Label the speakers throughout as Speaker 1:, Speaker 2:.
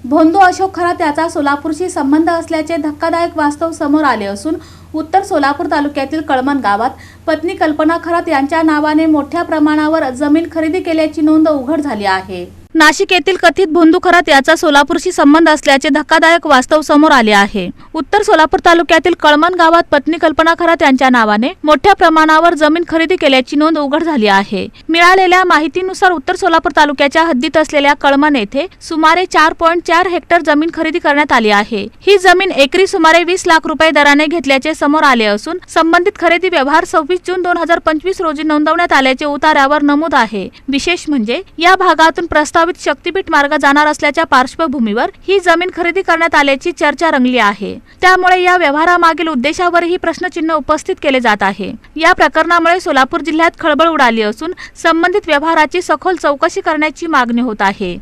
Speaker 1: भोंदू अशोक खरात याचा सोलापूरशी संबंध असल्याचे धक्कादायक वास्तव समोर आले असून उत्तर सोलापूर तालुक्यातील कळमन गावात पत्नी कल्पना खरात यांच्या नावाने मोठ्या प्रमाणावर जमीन खरेदी केल्याची नोंद उघड झाली आहे। नाशिक येथील कथित भोंदू खरात याचा सोलापूरशी संबंध असल्याचे धक्कादायक वास्तव समोर आले आहे। उत्तर सोलापूर तालुक्यातील कळमन गावात पत्नी कल्पना खरात यांच्या नावाने मोठ्या प्रमाणावर जमीन खरेदी केल्याची नोंद उघड झाली आहे। मिळालेल्या माहितीनुसार उत्तर सोलापूर तालुक्याच्या हद्दीत असलेल्या कळमन येथे सुमारे 4.4 हेक्टर जमीन खरेदी करण्यात आली आहे। ही जमीन एकरी सुमारे 20 लाख रुपये दराने घेतल्याचे समोर आले असून संबंधित खरेदी व्यवहार 26 जून 2025 रोजी नोंदवण्यात आल्याचे उतार्यावर नमूद आहे। विशेष म्हणजे या भागातून प्रस्तावित शक्तीपीठ मार्ग जाणार असल्याच्या पार्श्वभूमीवर ही जमीन खरेदी करण्यात आल्याची चर्चा रंगली आहे। त्यामुळे या व्यवहारामागील उद्देशावरही प्रश्नचिन्ह उपस्थित केले जात आहे। या प्रकरणामुळे सोलापूर जिल्ह्यात खळबळ उडाली असून संबंधित व्यवहाराची सखोल चौकशी करण्याची मागणी होत आहे।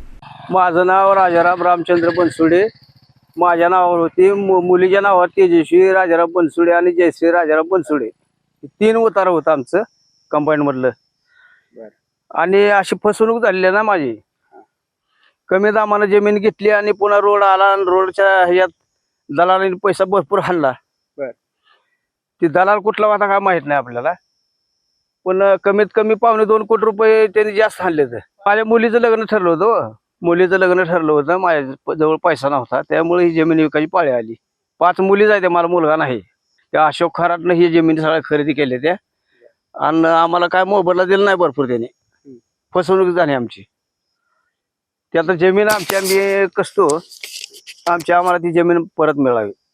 Speaker 2: माझं नाव राजाराम रामचंद्र बनसुडे। माझ्या नावावर होती, मुलीच्या नावावर तेजस्वी राजाराम बनसुडे आणि जयश्री राजाराम बनसुडे, 3 उतार होतं आमचं कंबाईन मधलं। आणि अशी फसवणूक झालेली ना माझी। कमी दामानं जमीन घेतली आणि पुन्हा रोड आला आणि रोडच्या ह्यात दलालांनी पैसा भरपूर हल्ला। ती दलाल कुठला होता काय माहित नाही आपल्याला, पण कमीत कमी 2.25 कोटी रुपये त्यांनी जास्त आणले। माझ्या मुलीचं लग्न ठरलं होतं, माझ्या जवळ पैसा नव्हता, त्यामुळे ही जमीन विकायची पाळी आली। 5 मुली जायच्या, मला मुलगा नाही। त्या अशोक खरातनं ही जमीन सगळ्या खरेदी केल्या त्या, आणि आम्हाला काय मोबदला दिला नाही भरपूर। त्याने फसवणूक झाली आमची। त्यात जमीन आमची आम्ही कसतो, आम्हाला ती जमीन परत मिळावी।